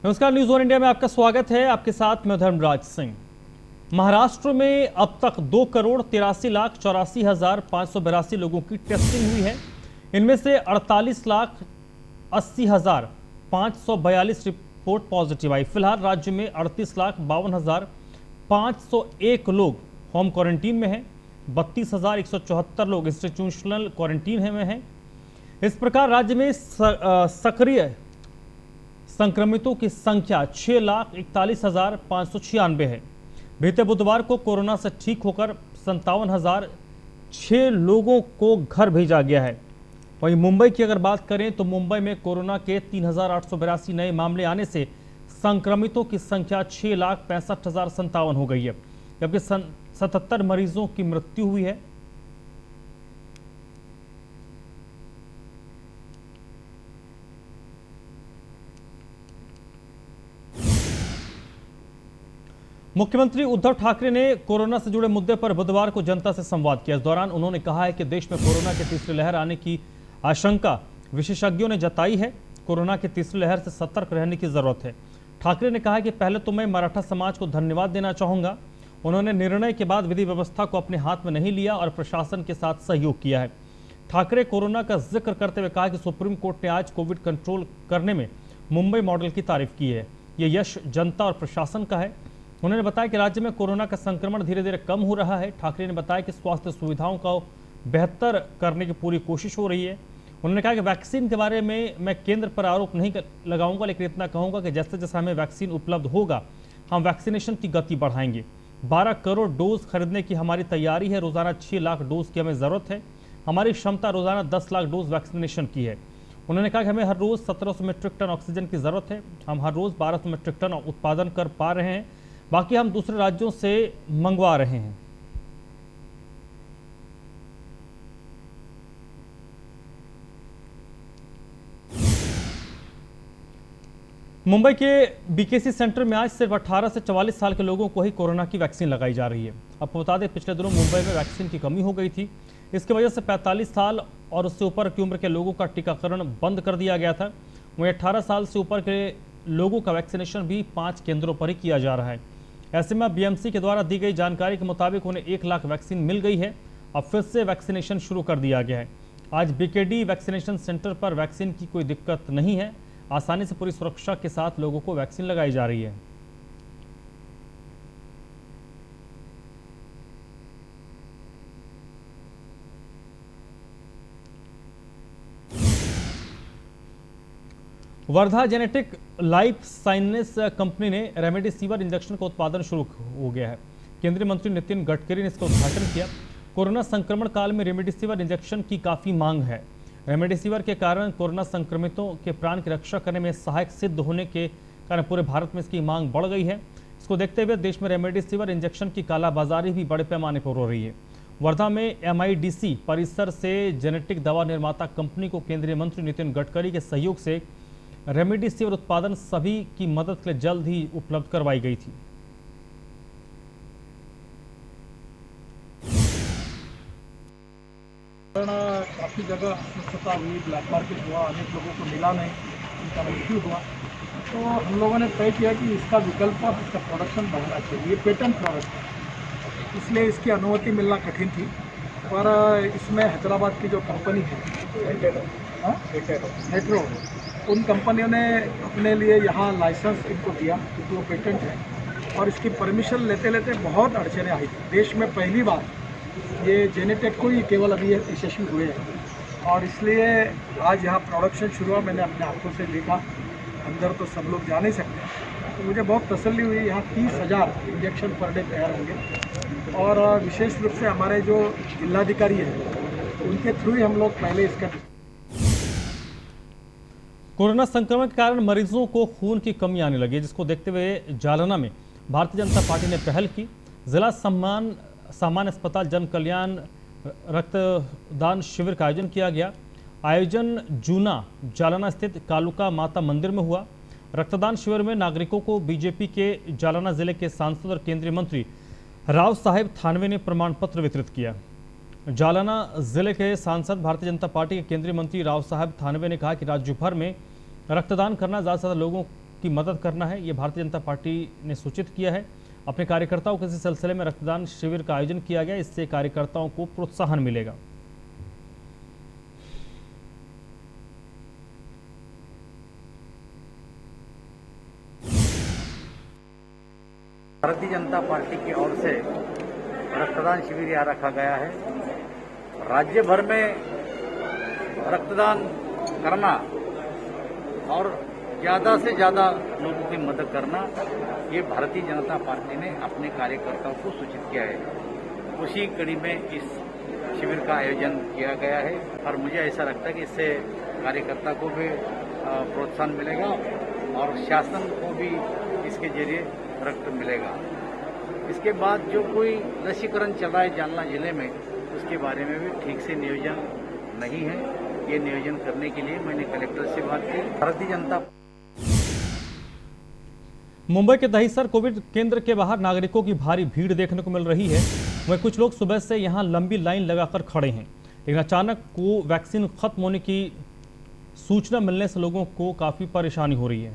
नमस्कार, news one India में आपका स्वागत है। आपके साथ मैं धर्मराज सिंह। महाराष्ट्र में अब तक 2,83,84,582 लोगों की टेस्टिंग हुई है। इनमें से 48,80,542 रिपोर्ट पॉजिटिव आई। फिलहाल राज्य में 38,52,501 लोग होम क्वारंटीन में हैं। 32,174 लोग इंस्टीट्यूशनल क्वारंटीन में हैं। इस प्रकार राज्य में सक्रिय संक्रमितों की संख्या 6,41,596 है। बीते बुधवार को कोरोना से ठीक होकर 57,006 लोगों को घर भेजा गया है। वहीं मुंबई की अगर बात करें तो मुंबई में कोरोना के 3,882 नए मामले आने से संक्रमितों की संख्या 6,65,57 हो गई है, जबकि 77 मरीजों की मृत्यु हुई है। मुख्यमंत्री उद्धव ठाकरे ने कोरोना से जुड़े मुद्दे पर बुधवार को जनता से संवाद किया। इस दौरान उन्होंने कहा है कि देश में कोरोना की तीसरी लहर आने की आशंका विशेषज्ञों ने जताई है। कोरोना की तीसरी लहर से सतर्क रहने की जरूरत है। ठाकरे ने कहा कि पहले तो मैं मराठा समाज को धन्यवाद देना चाहूंगा। उन्होंने निर्णय के बाद विधि व्यवस्था को अपने हाथ में नहीं लिया और प्रशासन के साथ सहयोग किया है। ठाकरे कोरोना का जिक्र करते हुए कहा कि सुप्रीम कोर्ट ने आज कोविड कंट्रोल करने में मुंबई मॉडल की तारीफ की है। ये यश जनता और प्रशासन का है। उन्होंने बताया कि राज्य में कोरोना का संक्रमण धीरे धीरे कम हो रहा है। ठाकरे ने बताया कि स्वास्थ्य सुविधाओं को बेहतर करने की पूरी कोशिश हो रही है। उन्होंने कहा कि वैक्सीन के बारे में मैं केंद्र पर आरोप नहीं लगाऊंगा, लेकिन इतना कहूंगा कि जैसे जैसे हमें वैक्सीन उपलब्ध होगा हम वैक्सीनेशन की गति बढ़ाएंगे। 12 करोड़ डोज खरीदने की हमारी तैयारी है। रोजाना 6 लाख डोज की हमें जरूरत है। हमारी क्षमता रोजाना 10 लाख डोज वैक्सीनेशन की है। उन्होंने कहा कि हमें हर रोज 1700 मीट्रिक टन ऑक्सीजन की जरूरत है। हम हर रोज 1200 मीट्रिक टन उत्पादन कर पा रहे हैं, बाकी हम दूसरे राज्यों से मंगवा रहे हैं। मुंबई के बीकेसी सेंटर में आज सिर्फ 18 से 44 साल के लोगों को ही कोरोना की वैक्सीन लगाई जा रही है। आपको बता दें, पिछले दिनों मुंबई में वैक्सीन की कमी हो गई थी। इसकी वजह से 45 साल और उससे ऊपर की उम्र के लोगों का टीकाकरण बंद कर दिया गया था। वहीं 18 साल से ऊपर के लोगों का वैक्सीनेशन भी 5 केंद्रों पर ही किया जा रहा है। ऐसे में बीएमसी के द्वारा दी गई जानकारी के मुताबिक उन्हें 1 लाख वैक्सीन मिल गई है। अब फिर से वैक्सीनेशन शुरू कर दिया गया है। आज बीकेडी वैक्सीनेशन सेंटर पर वैक्सीन की कोई दिक्कत नहीं है। आसानी से पूरी सुरक्षा के साथ लोगों को वैक्सीन लगाई जा रही है। Wardha genetic life science company ने रेमडेसिविर इंजेक्शन का उत्पादन शुरू हो गया है। केंद्रीय मंत्री नितिन गडकरी ने इसका उद्घाटन किया। कोरोना संक्रमण काल में रेमडेसिविर इंजेक्शन की काफी मांग है। रेमडेसिविर के कारण कोरोना संक्रमितों के प्राण की रक्षा करने में सहायक सिद्ध होने के कारण पूरे भारत में इसकी मांग बढ़ गई है। इसको देखते हुए देश में रेमडेसिविर इंजेक्शन की कालाबाजारी भी बड़े पैमाने पर हो रही है। वर्धा में MIDC परिसर से जेनेटिक दवा निर्माता कंपनी को केंद्रीय मंत्री नितिन गडकरी के सहयोग से रेमडेसिविर उत्पादन सभी की मदद के लिए जल्द ही उपलब्ध करवाई गई थी। काफ़ी जगह अस्वस्थता हुई, ब्लैक मार्केट हुआ, अनेक लोगों को मिला नहीं, उनका मृत्यु हुआ। तो हम लोगों ने तय किया कि इसका विकल्प और इसका प्रोडक्शन बढ़ना चाहिए। ये पेटेंट प्रोडक्ट है, इसलिए इसकी अनुमति मिलना कठिन थी। पर इसमें हैदराबाद की जो कंपनी है हेटेरो, उन कंपनियों ने अपने लिए यहाँ लाइसेंस इनको दिया क्योंकि वो पेटेंट है। और इसकी परमिशन लेते लेते बहुत अड़चनें आई थी। देश में पहली बार ये जेनेटेक को ही केवल अभी यशस्वी हुए हैं और इसलिए आज यहाँ प्रोडक्शन शुरू हुआ। मैंने अपने आंखों से देखा, अंदर तो सब लोग जा नहीं सकते, तो मुझे बहुत तसल्ली हुई। यहाँ 30,000 इंजेक्शन पर डे तैयार होंगे और विशेष रूप से हमारे जो जिलाधिकारी हैं उनके थ्रू ही हम लोग पहले इसका। कोरोना संक्रमण के कारण मरीजों को खून की कमी आने लगी, जिसको देखते हुए जालना में भारतीय जनता पार्टी ने पहल की। जिला सामान्य अस्पताल जन कल्याण रक्तदान शिविर का आयोजन किया गया। आयोजन जूना जालना स्थित कालुका माता मंदिर में हुआ। रक्तदान शिविर में नागरिकों को बीजेपी के जालना जिले के सांसद और केंद्रीय मंत्री राव साहेब थानवे ने प्रमाण पत्र वितरित किया। जालना जिले के सांसद भारतीय जनता पार्टी के केंद्रीय मंत्री राव साहेब थानवे ने कहा कि राज्य भर में रक्तदान करना ज़्यादा से ज़्यादा लोगों की मदद करना है, ये भारतीय जनता पार्टी ने सूचित किया है। अपने कार्यकर्ताओं के इसी सिलसिले में रक्तदान शिविर का आयोजन किया गया। इससे कार्यकर्ताओं को प्रोत्साहन मिलेगा। भारतीय जनता पार्टी की ओर से रक्तदान शिविर यहाँ रखा गया है। राज्य भर में रक्तदान करना और ज़्यादा से ज़्यादा लोगों की मदद करना, ये भारतीय जनता पार्टी ने अपने कार्यकर्ताओं को सूचित किया है। उसी कड़ी में इस शिविर का आयोजन किया गया है और मुझे ऐसा लगता है कि इससे कार्यकर्ता को भी प्रोत्साहन मिलेगा और शासन को भी इसके जरिए रक्त मिलेगा। इसके बाद जो कोई लसीकरण चल रहा है जालना जिले में, उसके बारे में भी ठीक से नियोजन नहीं है। ये नियोजन करने के लिए मैंने कलेक्टर से बात की। भारतीय जनता मुंबई के दहिसर कोविड केंद्र के बाहर नागरिकों की भारी भीड़ देखने को मिल रही है। वहीं कुछ लोग सुबह से यहां लंबी लाइन लगाकर खड़े हैं, लेकिन अचानक को वैक्सीन खत्म होने की सूचना मिलने से लोगों को काफी परेशानी हो रही है।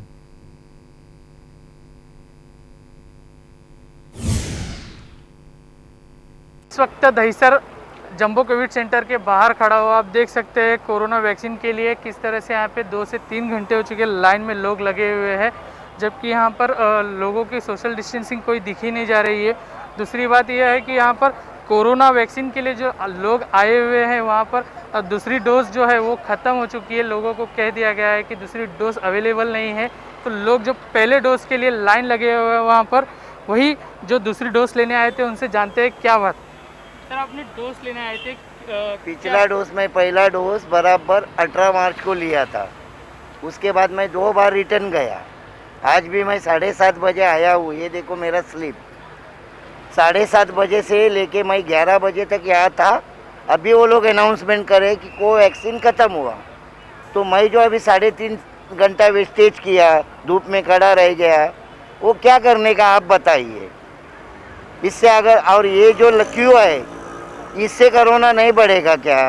इस वक्त दहिसर जंबो कोविड सेंटर के बाहर खड़ा हुआ आप देख सकते हैं कोरोना वैक्सीन के लिए किस तरह से यहाँ पे 2 से 3 घंटे हो चुके लाइन में लोग लगे हुए हैं, जबकि यहाँ पर लोगों की सोशल डिस्टेंसिंग कोई दिख ही नहीं जा रही है। दूसरी बात यह है कि यहाँ पर कोरोना वैक्सीन के लिए जो लोग आए हुए हैं वहाँ पर दूसरी डोज जो है वो ख़त्म हो चुकी है। लोगों को कह दिया गया है कि दूसरी डोज अवेलेबल नहीं है, तो लोग जो पहले डोज के लिए लाइन लगे हुए हैं वहाँ पर, वही जो दूसरी डोज लेने आए थे उनसे जानते हैं क्या बात। सर, आपने डोज लेने आए थे, पिछला डोज में पहला डोज बराबर 18 मार्च को लिया था। उसके बाद मैं 2 बार रिटर्न गया। आज भी मैं 7:30 बजे आया हूँ। ये देखो मेरा स्लिप। 7:30 बजे से लेके मैं 11 बजे तक यहाँ था। अभी वो लोग अनाउंसमेंट करे कि कोवैक्सीन ख़त्म हुआ, तो मैं जो अभी 3.5 घंटा वेस्टेज किया, धूप में खड़ा रह गया, वो क्या करने का आप बताइए। इससे अगर और ये जो क्यू है, इससे कोरोना नहीं बढ़ेगा क्या?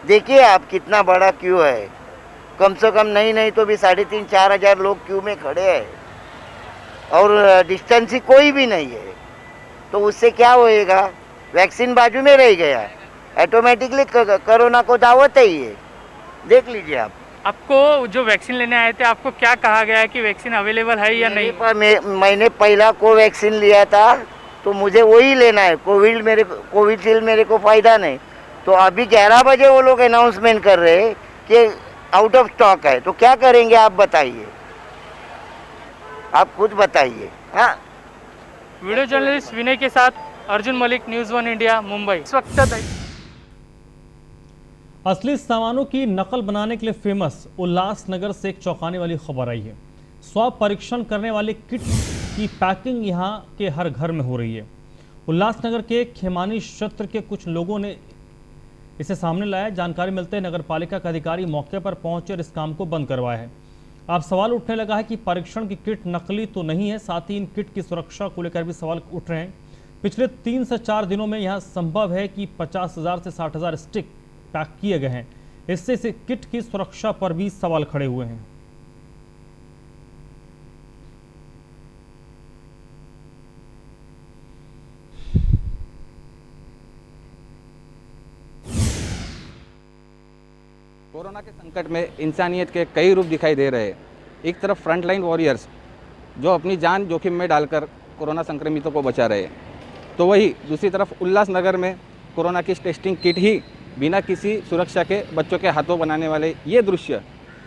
देखिए आप कितना बड़ा क्यू है। कम से कम नहीं तो भी 3,500-4 हज़ार लोग क्यू में खड़े हैं और डिस्टेंसिंग कोई भी नहीं है, तो उससे क्या होएगा? वैक्सीन बाजू में रह गया, ऑटोमेटिकली कोरोना को दावत है। ये देख लीजिए आप। आपको जो वैक्सीन लेने आए थे आपको क्या कहा गया है कि वैक्सीन अवेलेबल है या नहीं? मैंने पहला कोवैक्सीन लिया था, तो मुझे वही लेना है। कोविशील्ड मेरे को फ़ायदा नहीं। तो अभी 11 बजे वो लोग अनाउंसमेंट कर रहे हैं कि आउट ऑफ स्टॉक है, तो क्या करेंगे आप बताइए, आप खुद बताइए। हाँ, वीडियो जर्नलिस्ट विनय के साथ अर्जुन मलिक, न्यूज़ 1 इंडिया, मुंबई। इस वक्त असली सामानों की नकल बनाने के लिए फेमस उल्लासनगर से एक चौंकाने वाली खबर आई है। स्वाब परीक्षण करने वाले किट की पैकिंग यहां के हर घर में हो रही है। उल्लासनगर के खेमानी क्षेत्र के कुछ लोगों ने इसे सामने लाया। जानकारी मिलते ही नगर पालिका का अधिकारी मौके पर पहुंचे और इस काम को बंद करवाया है। अब सवाल उठने लगा है कि परीक्षण की किट नकली तो नहीं है, साथ ही इन किट की सुरक्षा को लेकर भी सवाल उठ रहे हैं। पिछले 3 से 4 दिनों में यह संभव है कि 50,000 से 60,000 स्टिक पैक किए गए हैं। इससे इस किट की सुरक्षा पर भी सवाल खड़े हुए हैं। कोरोना के संकट में इंसानियत के कई रूप दिखाई दे रहे हैं। एक तरफ फ्रंटलाइन वॉरियर्स जो अपनी जान जोखिम में डालकर कोरोना संक्रमितों को बचा रहे हैं, तो वही दूसरी तरफ उल्लासनगर में कोरोना की टेस्टिंग किट ही बिना किसी सुरक्षा के बच्चों के हाथों बनाने वाले ये दृश्य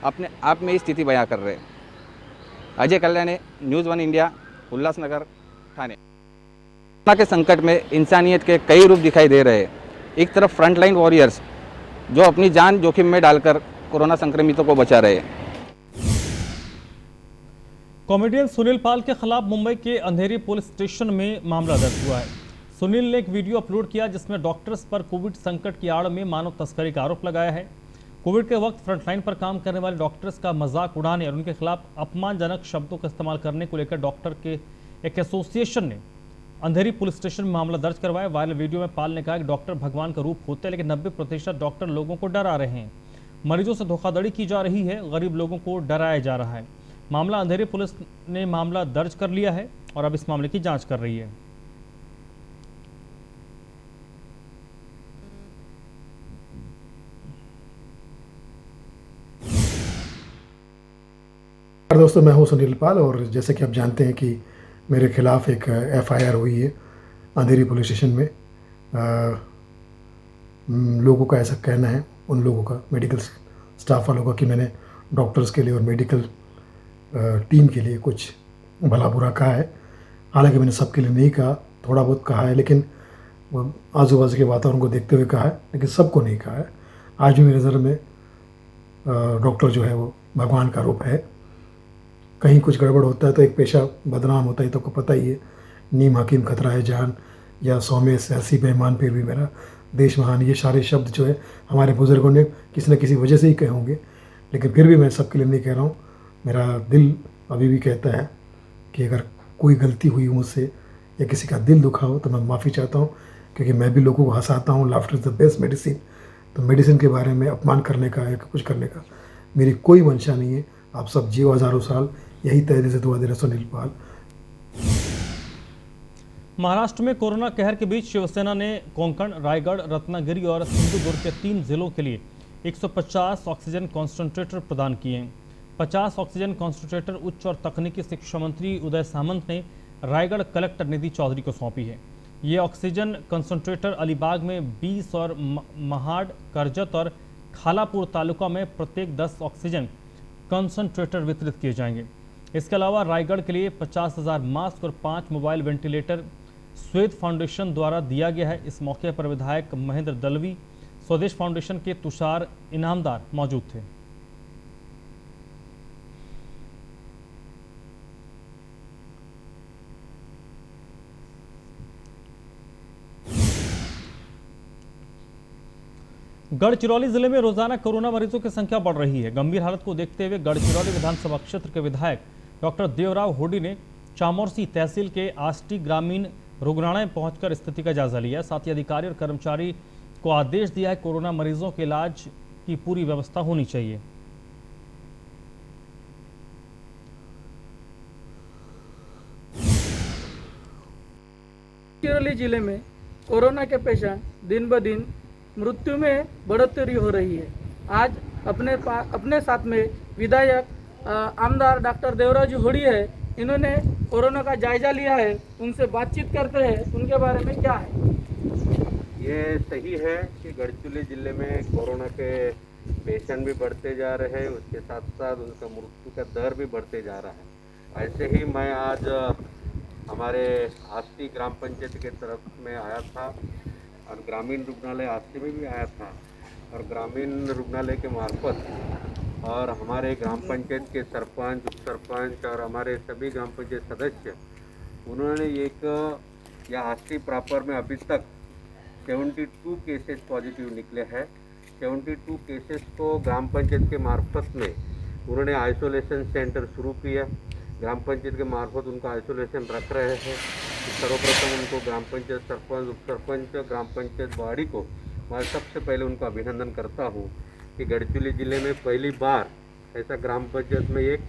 अपने आप में ही स्थिति बयां कर रहे हैं। Ajay Kalyane, news 1 India, Ulhasnagar, Thane. Corona के संकट में इंसानियत के कई रूप दिखाई दे रहे हैं। एक तरफ फ्रंटलाइन वॉरियर्स जो अपनी जान जोखिम में डालकर कोरोना संक्रमितों को बचा रहे हैं। कॉमेडियन सुनील पाल के खिलाफ मुंबई के अंधेरी पुलिस स्टेशन में मामला दर्ज हुआ है। सुनील ने एक वीडियो अपलोड किया जिसमें डॉक्टर्स पर कोविड संकट की आड़ में मानव तस्करी का आरोप लगाया है। कोविड के वक्त फ्रंटलाइन पर काम करने वाले डॉक्टर्स का मजाक उड़ाने और उनके खिलाफ अपमानजनक शब्दों का इस्तेमाल करने को लेकर डॉक्टर के एक एसोसिएशन ने अंधेरी पुलिस स्टेशन में मामला दर्ज करवाया। वायरल वीडियो में पाल ने कहा कि डॉक्टर भगवान का रूप होते हैं, लेकिन 90% डॉक्टर लोगों को डरा रहे हैं। मरीजों से धोखाधड़ी की जा रही है, गरीब लोगों को डराया जा रहा है। मामला अंधेरी पुलिस ने मामला दर्ज कर लिया है और अब इस मामले की जांच कर रही है। दोस्तों, मैं हूं सुनील पाल और जैसे कि आप जानते हैं कि मेरे खिलाफ एक एफआईआर हुई है अंधेरी पुलिस स्टेशन में। लोगों का ऐसा कहना है, उन लोगों का, मेडिकल स्टाफ वालों का, कि मैंने डॉक्टर्स के लिए और मेडिकल टीम के लिए कुछ भला बुरा कहा है। हालांकि मैंने सबके लिए नहीं कहा, थोड़ा बहुत कहा है, लेकिन आजू बाजू के वातावरण को देखते हुए कहा है, लेकिन सबको नहीं कहा है। आज भी मेरी नज़र में डॉक्टर जो है वो भगवान का रूप है। कहीं कुछ गड़बड़ होता है तो एक पेशा बदनाम होता है, तो आपको पता ही है। नीम हकीम खतरा है जान, या सौम्य सियासी बेईमान फिर भी मेरा देश महान, ये सारे शब्द जो है हमारे बुज़ुर्गों ने किसी न किसी वजह से ही कहे होंगे, लेकिन फिर भी मैं सबके लिए नहीं कह रहा हूँ। मेरा दिल अभी भी कहता है कि अगर कोई गलती हुई मुझसे या किसी का दिल दुखा हो तो मैं माफ़ी चाहता हूँ, क्योंकि मैं भी लोगों को हंसाता हूँ। Laughter is the best medicine. तो मेडिसिन के बारे में अपमान करने का या कुछ करने का मेरी कोई मंशा नहीं है। आप सब जियो हज़ारों साल, यही तहे से दुआ दे रहा सुनील पाल। महाराष्ट्र में कोरोना कहर के बीच शिवसेना ने कोंकण, रायगढ़, रत्नागिरी और सिंधुदुर्ग के 3 जिलों के लिए 150 ऑक्सीजन कॉन्सेंट्रेटर प्रदान किए हैं। 50 ऑक्सीजन कॉन्सेंट्रेटर उच्च और तकनीकी शिक्षा मंत्री उदय सामंत ने रायगढ़ कलेक्टर निधि चौधरी को सौंपी है। ये ऑक्सीजन कॉन्सेंट्रेटर अलीबाग में 20 और महाड, करजत और खालापुर तालुका में प्रत्येक 10 ऑक्सीजन कॉन्सेंट्रेटर वितरित किए जाएंगे। इसके अलावा रायगढ़ के लिए 50,000 मास्क और 5 मोबाइल वेंटिलेटर श्वेत फाउंडेशन द्वारा दिया गया है। इस मौके पर विधायक महेंद्र दलवी, स्वदेश फाउंडेशन के तुषार इनामदार मौजूद थे। गढ़चिरौली जिले में रोजाना कोरोना मरीजों की संख्या बढ़ रही है। गंभीर हालत को देखते हुए गढ़चिरौली विधानसभा क्षेत्र के विधायक डॉक्टर देवराव होडी ने चामोरसी तहसील के आष्टी ग्रामीण रुग्णालय में पहुंचकर स्थिति का जायजा लिया। साथ ही अधिकारी और कर्मचारी को आदेश दिया है कोरोना मरीजों के इलाज की पूरी व्यवस्था होनी चाहिए। गढ़चिरौली जिले में कोरोना के पेशेंट दिन ब दिन मृत्यु में बढ़ोतरी हो रही है। आज अपने साथ में विधायक आमदार डॉक्टर देवराव जी होड़ी है। इन्होंने कोरोना का जायजा लिया है, उनसे बातचीत करते हैं, उनके बारे में क्या है। ये सही है कि गढ़चिरौली जिले में कोरोना के पेशेंट भी बढ़ते जा रहे हैं, उसके साथ साथ उनका मृत्यु का दर भी बढ़ते जा रहा है। ऐसे ही मैं आज हमारे आष्टी ग्राम पंचायत के तरफ में आया था और ग्रामीण रुग्णालय आष्टी में भी आया था, और ग्रामीण रुग्णालय के मार्फत और हमारे ग्राम पंचायत के सरपंच, उप सरपंच और हमारे सभी ग्राम पंचायत सदस्य, उन्होंने एक या आष्टी प्रॉपर में अभी तक 72 केसेस पॉजिटिव निकले हैं। 72 केसेस को ग्राम पंचायत के मार्फत में उन्होंने आइसोलेशन सेंटर शुरू किया। ग्राम पंचायत के मार्फत उनका आइसोलेशन रख रहे हैं। सर्वप्रथम उनको ग्राम पंचायत सरपंच, उप सरपंच, ग्राम पंचायत बॉडी को मैं सबसे पहले उनका अभिनंदन करता हूँ कि गढ़चिरौली जिले में पहली बार ऐसा ग्राम पंचायत में एक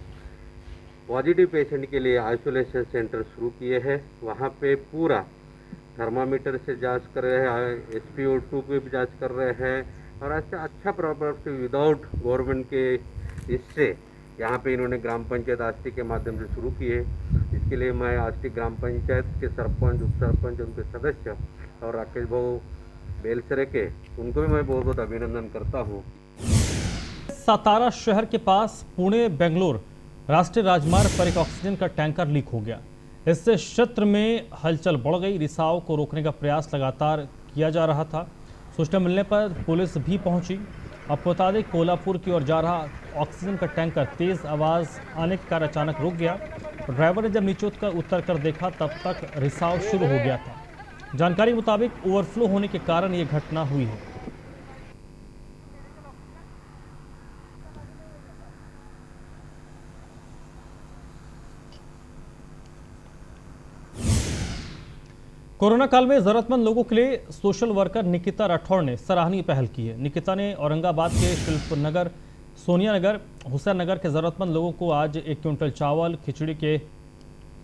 पॉजिटिव पेशेंट के लिए आइसोलेशन सेंटर शुरू किए हैं। वहाँ पे पूरा थर्मामीटर से जांच कर रहे हैं, SpO2 की भी जांच कर रहे हैं, और ऐसा अच्छा प्रॉपर से विदाउट गवर्नमेंट के इससे यहाँ पे इन्होंने ग्राम पंचायत आष्टी के माध्यम से शुरू किए। इसके लिए मैं आष्टी ग्राम पंचायत के सरपंच, उप सरपंच, उनके सदस्य और राकेश भाऊ बेलसरे के, उनको भी मैं बहुत बहुत अभिनंदन करता हूँ। सातारा शहर के पास पुणे बेंगलोर राष्ट्रीय राजमार्ग पर एक ऑक्सीजन का टैंकर लीक हो गया। इससे क्षेत्र में हलचल बढ़ गई। रिसाव को रोकने का प्रयास लगातार किया जा रहा था। सूचना मिलने पर पुलिस भी पहुंची। अब बता दें, कोल्हापुर की ओर जा रहा ऑक्सीजन का टैंकर तेज आवाज़ आने के कारण अचानक रुक गया। ड्राइवर ने जब नीचे उतर कर देखा तब तक रिसाव शुरू हो गया था। जानकारी के मुताबिक ओवरफ्लो होने के कारण ये घटना हुई है। कोरोना काल में जरूरतमंद लोगों के लिए सोशल वर्कर निकिता राठौड़ ने सराहनीय पहल की है। निकिता ने औरंगाबाद के शिल्पनगर सोनिया नगर, हुसैन नगर के ज़रूरतमंद लोगों को आज 1 क्विंटल चावल, खिचड़ी के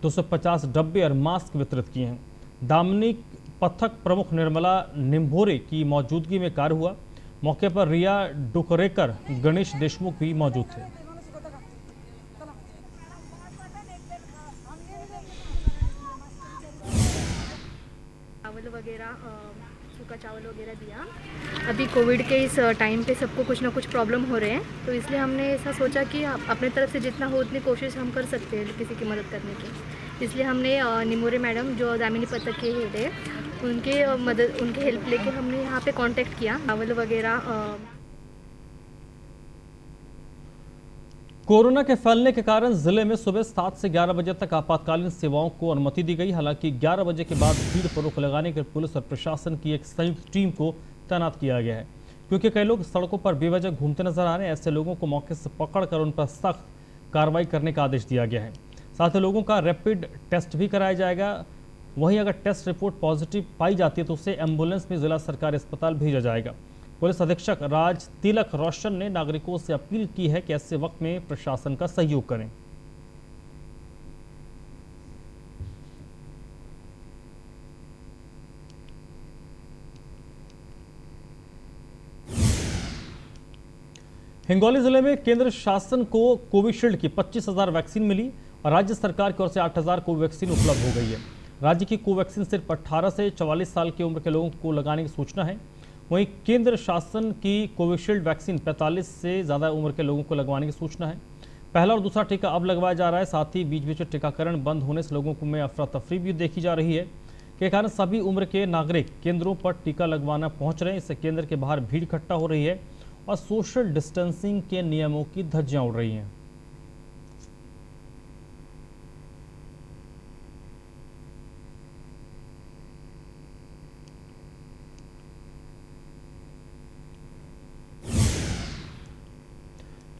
250 डब्बे और मास्क वितरित किए हैं। दामनी पथक प्रमुख निर्मला निम्भोरे की मौजूदगी में कार्य हुआ। मौके पर रिया डुकरेकर, गणेश देशमुख भी मौजूद थे। चावल वगैरह, सूखा चावल वगैरह दिया। अभी कोविड के इस टाइम पे सबको कुछ ना कुछ प्रॉब्लम हो रहे हैं, तो इसलिए हमने ऐसा सोचा कि अपने तरफ से जितना हो उतनी कोशिश हम कर सकते हैं किसी की मदद करने की। इसलिए हमने निमोरे मैडम जो दामिनी पथक के हेड है, उनके हेल्प लेके हमने यहाँ पे कांटेक्ट किया। चावल वगैरह कोरोना के फैलने के कारण जिले में सुबह 7 से 11 बजे तक आपातकालीन सेवाओं को अनुमति दी गई। हालांकि 11 बजे के बाद भीड़ पर रोक लगाने के पुलिस और प्रशासन की एक संयुक्त टीम को तैनात किया गया है, क्योंकि कई लोग सड़कों पर बेवजह घूमते नजर आ रहे हैं। ऐसे लोगों को मौके से पकड़कर उन पर सख्त कार्रवाई करने का आदेश दिया गया है। साथ ही लोगों का रैपिड टेस्ट भी कराया जाएगा। वहीं अगर टेस्ट रिपोर्ट पॉजिटिव पाई जाती है तो उसे एम्बुलेंस में जिला सरकारी अस्पताल भेजा जाएगा। पुलिस अधीक्षक राज तिलक रोशन ने नागरिकों से अपील की है कि ऐसे वक्त में प्रशासन का सहयोग करें। हिंगोली जिले में केंद्र शासन को कोविशील्ड की 25,000 वैक्सीन मिली और राज्य सरकार की ओर से 8,000 कोवैक्सीन उपलब्ध हो गई है। राज्य की कोवैक्सीन सिर्फ 18 से 44 साल की उम्र के लोगों को लगाने की सूचना है। वहीं केंद्र शासन की कोविशील्ड वैक्सीन 45 से ज़्यादा उम्र के लोगों को लगवाने की सूचना है। पहला और दूसरा टीका अब लगवाया जा रहा है। साथ ही बीच बीच में टीकाकरण बंद होने से लोगों में अफरा तफरी भी देखी जा रही है, के कारण सभी उम्र के नागरिक केंद्रों पर टीका लगवाना पहुंच रहे हैं। इससे केंद्र के बाहर भीड़ इकट्ठा हो रही है और सोशल डिस्टेंसिंग के नियमों की धज्जियां उड़ रही हैं।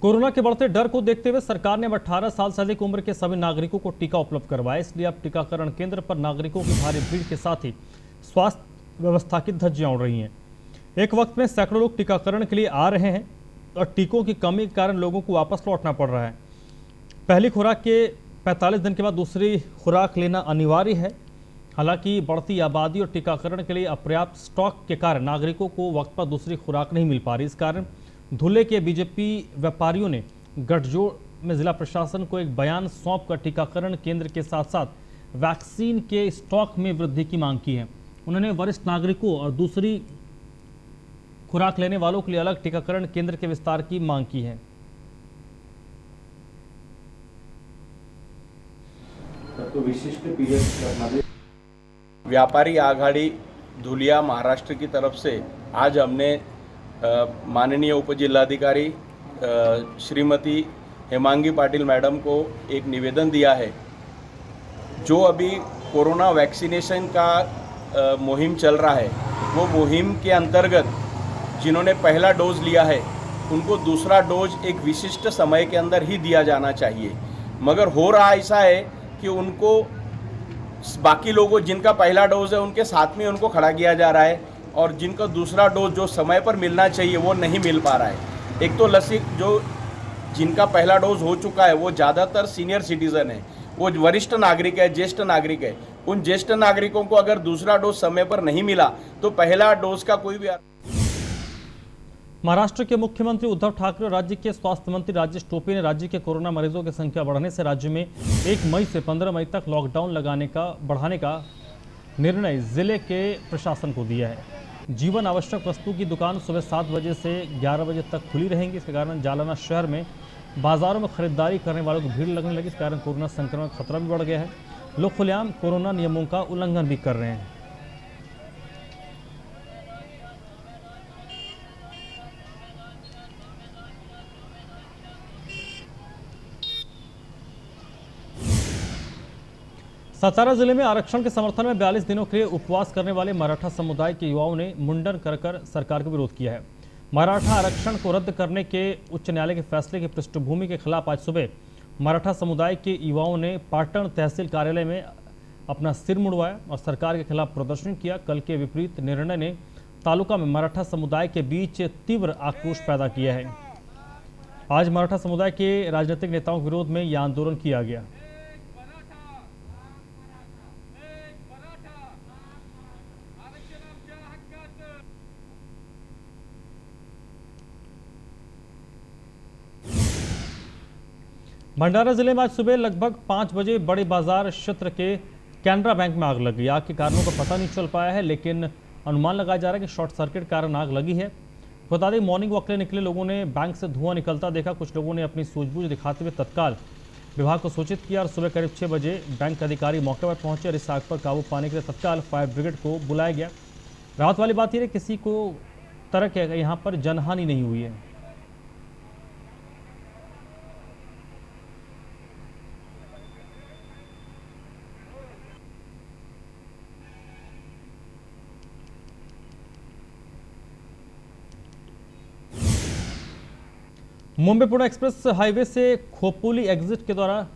कोरोना के बढ़ते डर को देखते हुए सरकार ने अब 18 साल से अधिक उम्र के सभी नागरिकों को टीका उपलब्ध करवाया। इसलिए अब टीकाकरण केंद्र पर नागरिकों की भारी भीड़ के साथ ही स्वास्थ्य व्यवस्था की धज्जियां उड़ रही हैं। एक वक्त में सैकड़ों लोग टीकाकरण के लिए आ रहे हैं और टीकों की कमी के कारण लोगों को वापस लौटना पड़ रहा है। पहली खुराक के 45 दिन के बाद दूसरी खुराक लेना अनिवार्य है। हालांकि बढ़ती आबादी और टीकाकरण के लिए अपर्याप्त स्टॉक के कारण नागरिकों को वक्त पर दूसरी खुराक नहीं मिल पा रही। इस कारण धुले के बीजेपी व्यापारियों ने गठजोड़ में जिला प्रशासन को एक बयान सौंपकर टीकाकरण केंद्र के साथ साथ वैक्सीन के स्टॉक में वृद्धि की मांग की है। उन्होंने वरिष्ठ नागरिकों और दूसरी खुराक लेने वालों के लिए अलग टीकाकरण केंद्र के विस्तार की मांग की है। तो विशिष्ट पीरियड व्यापारी आघाड़ी धुलिया महाराष्ट्र की तरफ से आज हमने माननीय उपजिलाधिकारी श्रीमती हेमांगी पाटिल मैडम को एक निवेदन दिया है। जो अभी कोरोना वैक्सीनेशन का मुहिम चल रहा है, वो मुहिम के अंतर्गत जिन्होंने पहला डोज लिया है उनको दूसरा डोज एक विशिष्ट समय के अंदर ही दिया जाना चाहिए। मगर हो रहा ऐसा है कि उनको बाकी लोगों जिनका पहला डोज है उनके साथ में उनको खड़ा किया जा रहा है और जिनका दूसरा डोज जो समय पर मिलना चाहिए वो नहीं मिल पा रहा है। एक तो जो जिनका पहला डोज हो चुका है वो ज़्यादातर सीनियर सिटीज़न है, वो वरिष्ठ नागरिक है, ज्येष्ठ नागरिक है। उन ज्येष्ठ नागरिकों को अगर दूसरा डोज समय पर नहीं मिला तो पहला डोज का कोई भी। महाराष्ट्र के मुख्यमंत्री उद्धव ठाकरे और राज्य के स्वास्थ्य मंत्री राजेश टोपे ने राज्य के कोरोना मरीजों की संख्या बढ़ने से राज्य में 1 मई से 15 मई तक लॉकडाउन बढ़ाने का निर्णय जिले के प्रशासन को दिया है। जीवन आवश्यक वस्तु की दुकान सुबह 7 बजे से 11 बजे तक खुली रहेंगी। इसके कारण जालना शहर में बाजारों में खरीदारी करने वालों को भीड़ लगने लगी। इस कारण कोरोना संक्रमण का खतरा भी बढ़ गया है। लोग खुलेआम कोरोना नियमों का उल्लंघन भी कर रहे हैं। सतारा जिले में आरक्षण के समर्थन में 42 दिनों के लिए उपवास करने वाले मराठा समुदाय के युवाओं ने मुंडन कर सरकार का विरोध किया है। मराठा आरक्षण को रद्द करने के उच्च न्यायालय के फैसले की पृष्ठभूमि के खिलाफ आज सुबह मराठा समुदाय के युवाओं ने पाटन तहसील कार्यालय में अपना सिर मुड़वाया और सरकार के खिलाफ प्रदर्शन किया। कल के विपरीत निर्णय ने तालुका में मराठा समुदाय के बीच तीव्र आक्रोश पैदा किया है। आज मराठा समुदाय के राजनीतिक नेताओं के विरोध में यह आंदोलन किया गया। भंडारा जिले में आज सुबह लगभग 5 बजे बड़े बाजार क्षेत्र के कैनरा बैंक में आग लगी। आग के कारणों का पता नहीं चल पाया है, लेकिन अनुमान लगाया जा रहा है कि शॉर्ट सर्किट के कारण आग लगी है। बता दें, मॉर्निंग वॉक के लिए निकले लोगों ने बैंक से धुआं निकलता देखा। कुछ लोगों ने अपनी सूझबूझ दिखाते हुए तत्काल विभाग को सूचित किया और सुबह करीब 6 बजे बैंक के अधिकारी मौके पर पहुंचे और इस आग पर काबू पाने के लिए तत्काल फायर ब्रिगेड को बुलाया गया। राहत वाली बात यह है किसी को तरह के यहाँ पर जनहानि नहीं हुई है। मुंबई पुणे एक्सप्रेस हाईवे से खोपोली एग्जिट के द्वारा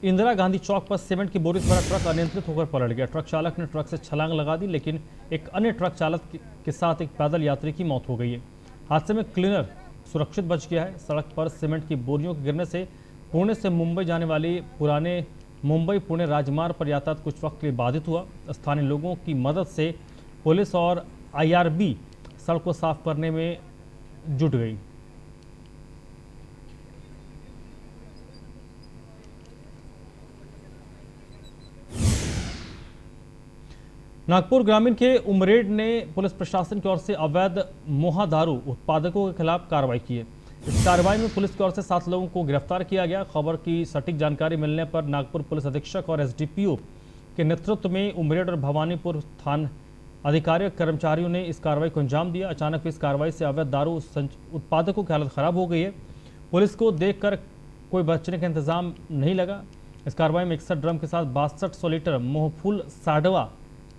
इंदिरा गांधी चौक पर सीमेंट की बोरी से भरा ट्रक अनियंत्रित होकर पलट गया। ट्रक चालक ने ट्रक से छलांग लगा दी, लेकिन एक अन्य ट्रक चालक के साथ एक पैदल यात्री की मौत हो गई है। हादसे में क्लीनर सुरक्षित बच गया है। सड़क पर सीमेंट की बोरियों के गिरने से पुणे से मुंबई जाने वाली पुराने मुंबई पुणे राजमार्ग पर यातायात कुछ वक्त के लिए बाधित हुआ। स्थानीय लोगों की मदद से पुलिस और IRB सड़क को साफ करने में जुट गई। नागपुर ग्रामीण के उमरेड ने पुलिस प्रशासन की ओर से अवैध मोहा दारू उत्पादकों के खिलाफ कार्रवाई की है। इस कार्रवाई में पुलिस की ओर से 7 लोगों को गिरफ्तार किया गया। खबर की सटीक जानकारी मिलने पर नागपुर पुलिस अधीक्षक और SDPO के नेतृत्व में उमरेड और भवानीपुर थाना अधिकारियों कर्मचारियों ने इस कार्रवाई को अंजाम दिया। अचानक इस कार्रवाई से अवैध दारू उत्पादकों की हालत खराब हो गई है। पुलिस को देखकर कोई बचने का इंतजाम नहीं लगा। इस कार्रवाई में 61 ड्रम के साथ 6200 लीटर मोहफुल साडवा,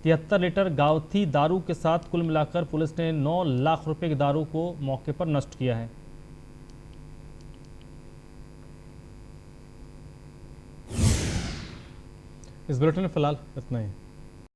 73 लीटर गावथी दारू के साथ कुल मिलाकर पुलिस ने 9 लाख रुपए की दारू को मौके पर नष्ट किया है। इस बुलेटिन में फिलहाल इतना ही।